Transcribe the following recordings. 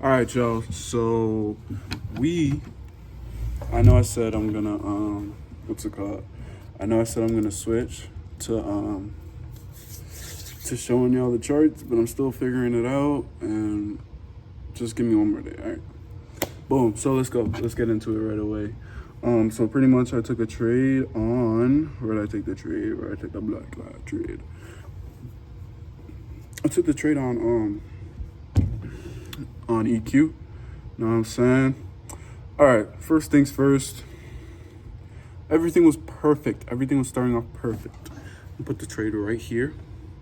All right, y'all. So I know I said I'm gonna what's it called? I know I said I'm gonna switch to showing y'all the charts, but I'm still figuring it out. And just give me one more day. All right. Boom. So let's go. Let's get into it right away. So pretty much I took a trade on. Where did I take the trade? Where did I take the black line trade? I took the trade on EQ. Know what I'm saying? All right, first things first. Everything was perfect. Everything was starting off perfect. I put the trade right here.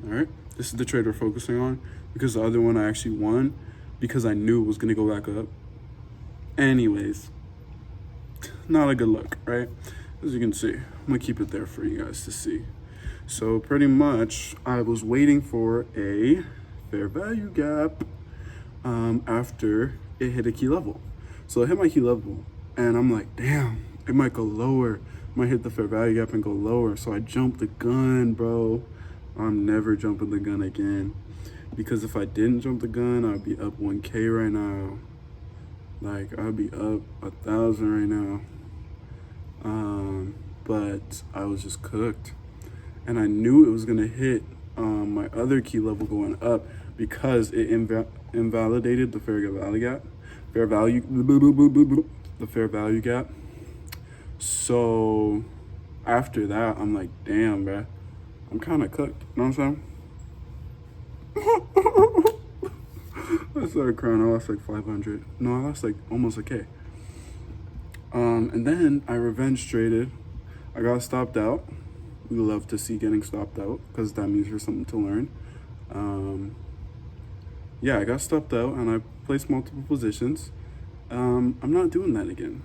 All right, this is the trade we're focusing on because the other one I actually won because I knew it was gonna go back up. Anyways, not a good look, right? As you can see, I'm gonna keep it there for you guys to see. So pretty much, I was waiting for a fair value gap after it hit a key level. So it hit my key level, and I'm like, damn, it might go lower. It might hit the fair value gap and go lower. So I jumped the gun, bro. I'm never jumping the gun again. Because if I didn't jump the gun, I'd be up 1K right now. Like, I'd be up 1,000 right now. But I was just cooked. And I knew it was gonna hit my other key level going up because it invalidated the fair value gap. The fair value gap. So after that, I'm like, damn, bruh, I'm kind of cooked. You know what I'm saying? I started crying. I lost like 500. No, I lost like almost a K. And then I revenge traded. I got stopped out. We love to see getting stopped out because that means there's something to learn. Yeah, I got stopped out and I placed multiple positions. I'm not doing that again.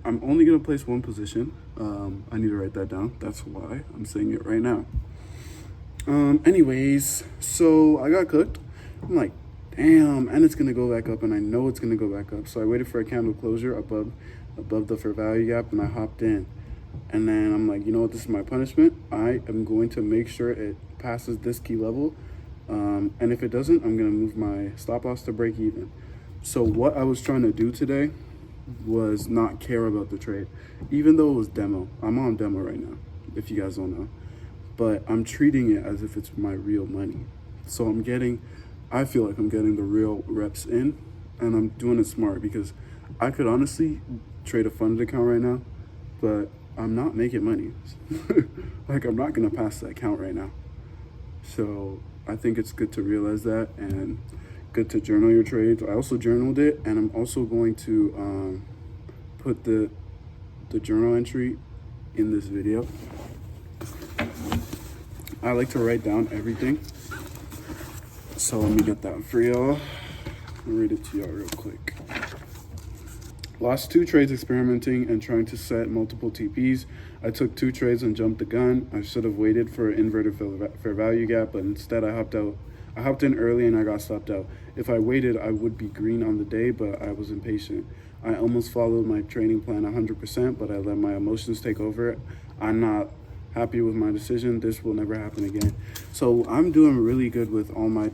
I'm only gonna place one position. I need to write that down. That's why I'm saying it right now. Anyways, so I got cooked. I'm like, damn, and it's gonna go back up, and I know it's gonna go back up. So I waited for a candle closure above the fair value gap, and I hopped in. And then I'm like, you know what, this is my punishment. I am going to make sure it passes this key level. And if it doesn't, I'm gonna move my stop loss to break even. So what I was trying to do today was not care about the trade, even though it was demo. I'm on demo right now, if you guys don't know. But I'm treating it as if it's my real money. So I feel like I'm getting the real reps in, and I'm doing it smart because I could honestly trade a funded account right now, but I'm not making money. Like, I'm not gonna pass that account right now. So I think it's good to realize that and good to journal your trades. I also journaled it, and I'm also going to put the journal entry in this video. I like to write down everything. So let me get that for y'all. I'll read it to y'all real quick. Lost 2 trades experimenting and trying to set multiple TPs. I took 2 trades and jumped the gun. I should have waited for an inverted fair value gap, but instead I hopped out. I hopped in early and I got stopped out. If I waited, I would be green on the day, but I was impatient. I almost followed my training plan 100%, but I let my emotions take over. I'm not happy with my decision. This will never happen again. So I'm doing really good with all my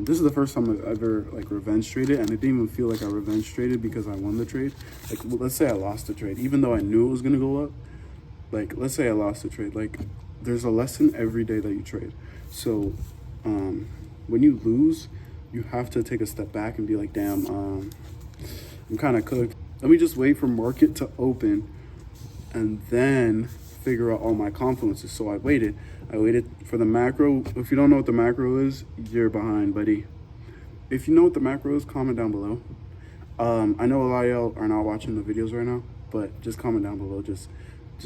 this is the first time I've ever like revenge traded, and it didn't even feel like I revenge traded because I won the trade. Like, let's say I lost the trade, even though I knew it was gonna go up. Like, let's say I lost the trade. Like, there's a lesson every day that you trade. So when you lose, you have to take a step back and be like, damn, I'm kind of cooked. Let me just wait for market to open and then figure out all my confluences. So I waited for the macro. If you don't know what the macro is, you're behind, buddy. If you know what the macro is, comment down below. I know a lot of y'all are not watching the videos right now, but just comment down below just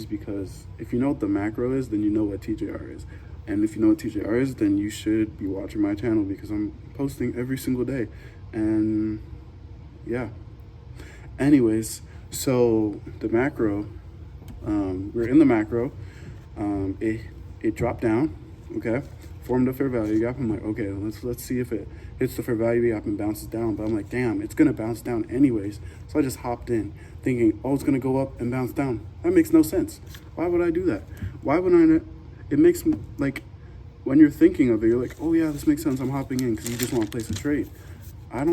because if you know what the macro is, then you know what TJR is. And if you know what TJR is, then you should be watching my channel because I'm posting every single day. And yeah. Anyways, so the macro, we're in the macro. It dropped down, okay, formed a fair value gap. I'm like, okay, let's see if it hits the fair value gap and bounces down. But I'm like, damn, it's gonna bounce down anyways. So I just hopped in thinking, oh, it's gonna go up and bounce down. That makes no sense. Why would I do that? Why would I? It makes like when you're thinking of it, you're like, oh yeah, this makes sense. I'm hopping in because you just want to place a trade. I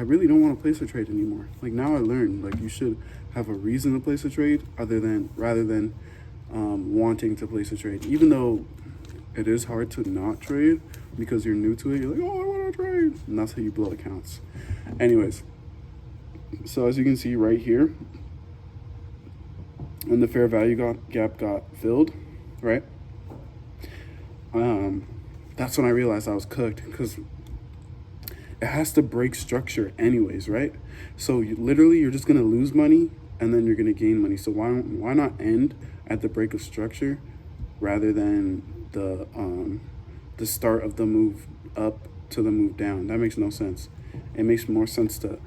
really don't want to place a trade anymore. Like now I learned, like you should have a reason to place a trade rather than wanting to place a trade. Even though it is hard to not trade because you're new to it, you're like, oh, I want to trade. And that's how you blow accounts. Anyways, so as you can see right here, when the fair value gap got filled, right? That's when I realized I was cooked because it has to break structure anyways, right? So you're just gonna lose money and then you're gonna gain money. So why not end at the break of structure rather than the start of the move up to the move down? That makes no sense. It makes more sense to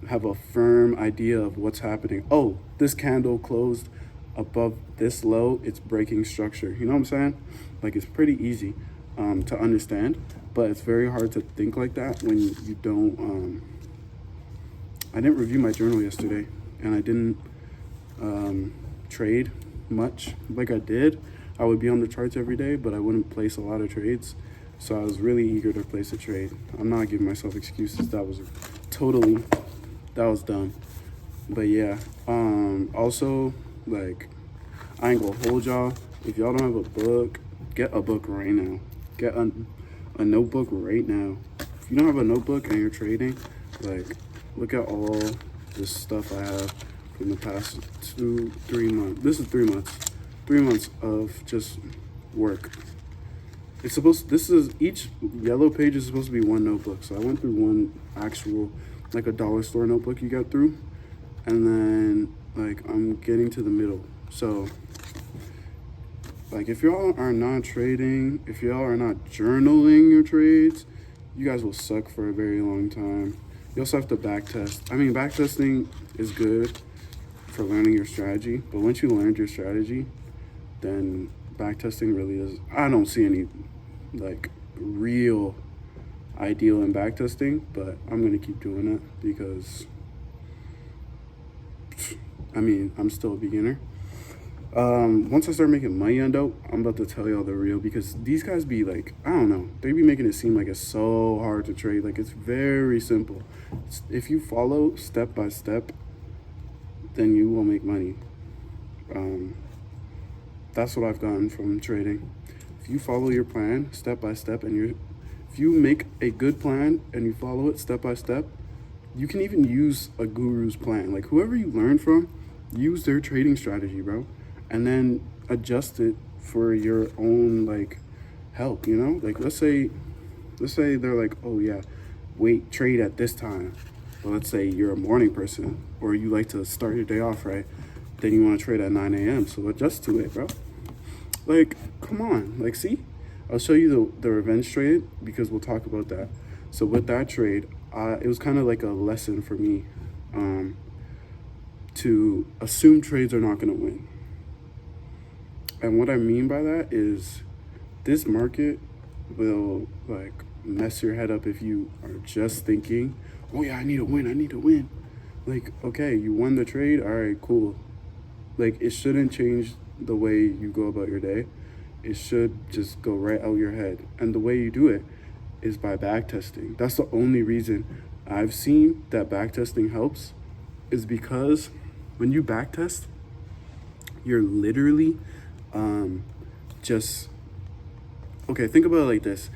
have a firm idea of what's happening. Oh, this candle closed above this low, it's breaking structure. You know what I'm saying? Like it's pretty easy to understand, but it's very hard to think like that when you don't. I didn't review my journal yesterday, and I didn't trade much like I did. I would be on the charts every day, but I wouldn't place a lot of trades. So I was really eager to place a trade. I'm not giving myself excuses. That was dumb. But yeah, also, like, I ain't gonna hold y'all. If y'all don't have a book, get a book right now. Get a notebook right now. If you don't have a notebook and you're trading, like, look at all this stuff I have from the past 3 months. This is 3 months. 3 months of just work. Each yellow page is supposed to be one notebook. So I went through one actual, like a dollar store notebook you got through. And then, like, I'm getting to the middle. So, like, if y'all are not trading, if y'all are not journaling your trades, you guys will suck for a very long time. You also have to back test. I mean, back testing is good for learning your strategy, but once you learned your strategy, then back testing really is, I don't see any, like, real ideal in back testing, but I'm going to keep doing it because, I mean, I'm still a beginner. Once I start making money on dope, I'm about to tell y'all the real, because these guys be like, I don't know, they be making it seem like it's so hard to trade. Like, it's very simple. If you follow step by step, then you will make money. That's what I've gotten from trading. If you follow your plan step by step, and if you make a good plan and you follow it step by step, you can even use a guru's plan. Like, whoever you learn from, use their trading strategy, bro, and then adjust it for your own, like, help, you know? Like, let's say they're like, oh yeah, wait, trade at this time. Well, let's say you're a morning person, or you like to start your day off right, then you want to trade at 9 a.m. So adjust to it, bro. Like, come on. Like, see, I'll show you the revenge trade, because we'll talk about that. So with that trade, it was kind of like a lesson for me to assume trades are not going to win. And what I mean by that is this market will, like, mess your head up if you are just thinking, oh yeah, I need to win. Like, okay, you won the trade, all right, cool. Like, it shouldn't change the way you go about your day. It should just go right out your head. And the way you do it is by back testing. That's the only reason I've seen that back testing helps, is because when you back test, you're literally okay, think about it like this.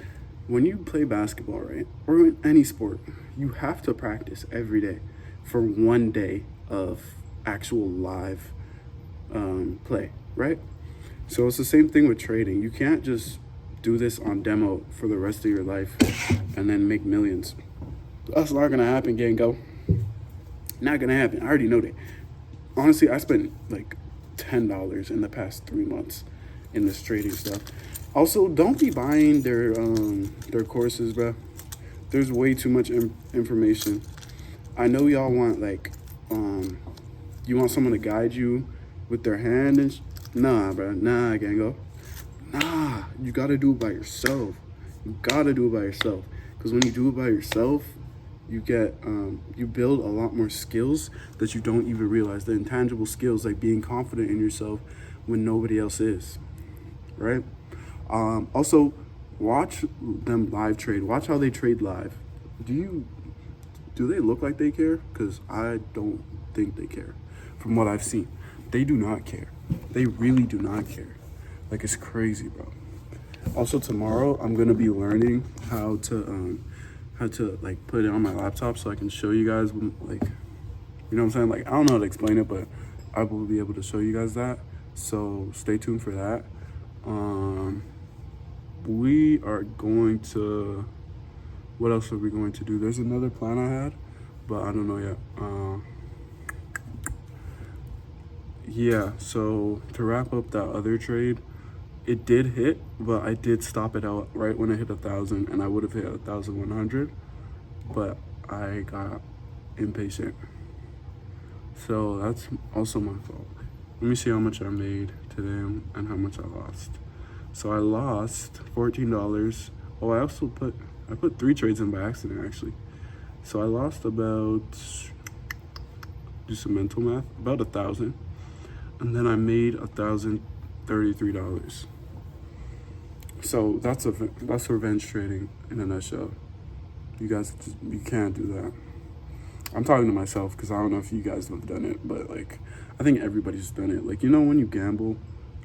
When you play basketball, right, or in any sport, you have to practice every day for 1 day of actual live play, right? So it's the same thing with trading. You can't just do this on demo for the rest of your life and then make millions. That's not gonna happen, Gango. Not gonna happen. I already know that. Honestly, I spent like $10 in the past 3 months in this trading stuff. Also, don't be buying their courses, bro. There's way too much information. I know y'all want, like, you want someone to guide you with their hand and nah, bro. Nah, Gango. Nah, you gotta do it by yourself. Because when you do it by yourself, you get you build a lot more skills that you don't even realize. The intangible skills, like being confident in yourself when nobody else is, right? Also, Watch them live trade. Watch how they trade live. Do they look like they care? Because I don't think they care. From what I've seen, they do not care. They really do not care. Like, it's crazy, bro. Also, tomorrow I'm gonna be learning how to like put it on my laptop so I can show you guys, like, you know what I'm saying? Like, I don't know how to explain it, but I will be able to show you guys that. So stay tuned for that. We are going to, what else are we going to do? There's another plan I had, but I don't know yet. Yeah, so to wrap up that other trade, it did hit, but I did stop it out right when I hit 1,000, and I would have hit 1,100, but I got impatient. So that's also my fault. Let me see how much I made today and how much I lost. So I lost $14. Oh, I put 3 trades in by accident, actually. So I lost about, do some mental math, about 1,000. And then I made $1,033. So that's revenge trading in a nutshell. You guys, you can't do that. I'm talking to myself because I don't know if you guys have done it, but like, I think everybody's done it. Like, you know, when you gamble,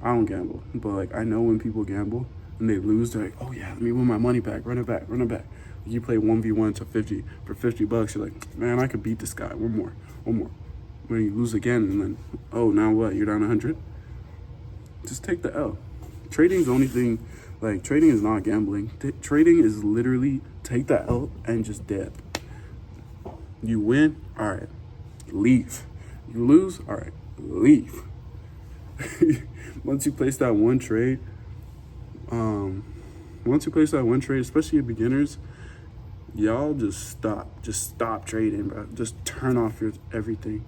I don't gamble, but like, I know when people gamble and they lose, they're like, oh yeah, let me win my money back, run it back. You play 1v1 to 50 for $50. You're like, man, I could beat this guy. One more. When you lose again, and then, oh, now what? You're down 100. Just take the L. Trading's the only thing. Like, trading is not gambling. Trading is literally take the L and just dip. You win, all right, leave. You lose, all right, leave. Once you place that one trade, especially your beginners, y'all just stop trading, bro. Just turn off your everything.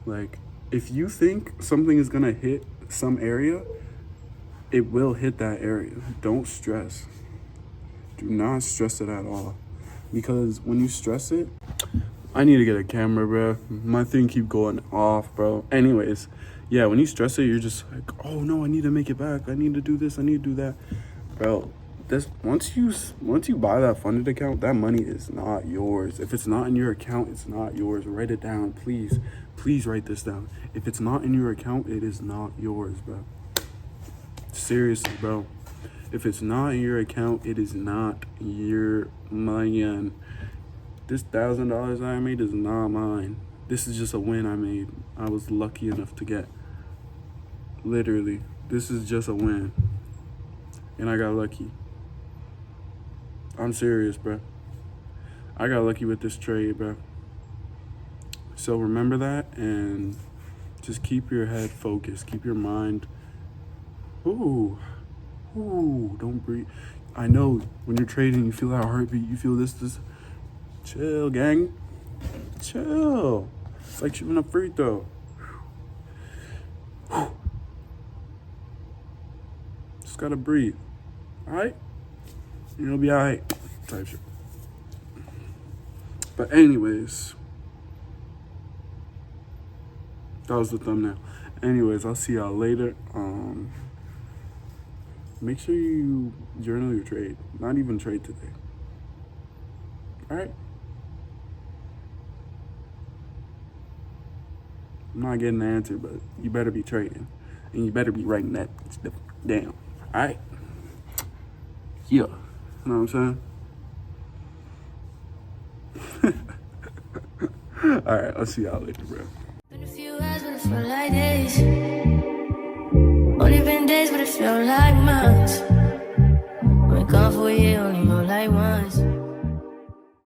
Like, if you think something is gonna hit some area, it will hit that area. Don't stress. Do not stress it at all. Because when you stress it, I need to get a camera, bro. My thing keep going off, bro. Anyways, yeah, when you stress it, you're just like, oh no, I need to make it back. I need to do this. I need to do that. Bro, once you buy that funded account, that money is not yours. If it's not in your account, it's not yours. Write it down, please. Please write this down. If it's not in your account, it is not yours, bro. Seriously, bro. If it's not in your account, it is not your money. This $1,000 I made is not mine. This is just a win I made. I was lucky enough to get. Literally, this is just a win. And I got lucky. I'm serious, bro. I got lucky with this trade, bro. So remember that and just keep your head focused. Keep your mind. Ooh, don't breathe. I know when you're trading, you feel that heartbeat. You feel this. Chill, gang. Chill. It's like shooting a free throw. Just gotta breathe. Alright? You'll be alright. Type shit. But anyways, that was the thumbnail. Anyways, I'll see y'all later. Make sure you journal your trade. Not even trade today. Alright? I'm not getting the answer, but you better be trading. And you better be writing that stuff down. Alright? Yeah. You know what I'm saying? Alright, I'll see y'all later, bro. Been a few hours, but it felt like days. Only been days, but it felt like months.